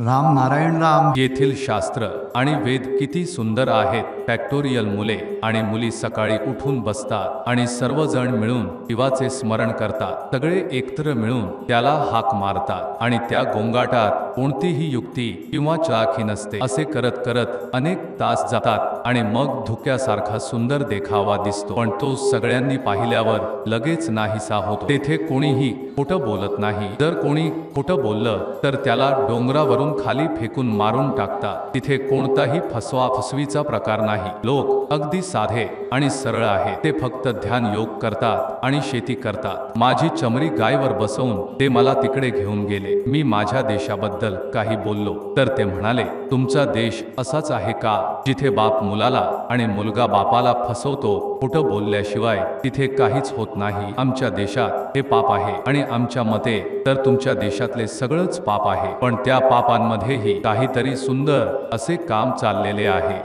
राम येथील शास्त्र आणि वेद किती सुंदर आहेत। फॅक्टोरियल मुले आणि मुली सकाळी उठून बसतात आणि सर्वजण मिळून शिवाचे स्मरण करतात। सगळे एकत्र मिळून त्याला हाक मारतात आणि त्या गोंगाटात कोणतीही युक्ती किंवा चालाखी नसते। असे करत करत अनेक तास जातात आणि मग धुक्यासारखा सुंदर देखावा दिसतो, पण तो सगळ्यांनी पाहिल्यावर लगेच नाहीसा होतो। तेथे कोणीही खोटं बोलत नाही। जर कोणी खोटं बोललं तर त्याला डोंगरावरून खाली फेकून मारून टाकतात। तिथे कोणताही फसवाफसवीचा प्रकार नाही। लोक अगदी साधे आणि सरळ आहेत। ते फक्त ध्यान योग करतात आणि शेती करतात। माझी चमरी गायवर बसवून ते मला तिकडे घेऊन गेले। मी माझ्या देशाबद्दल काही बोललो तर ते म्हणाले, तुमचा देश असाच आहे का जिथे बाप मुलाला आणि मुलगा बापाला फसवतो? खोटं बोलल्याशिवाय तिथे काहीच होत नाही। आमच्या देशात हे पाप आहे आणि आमच्या मते तर तुमच्या देशातले सगळंच पाप आहे, पण त्या पापांमध्येही काहीतरी सुंदर असे काम चाललेले आहे।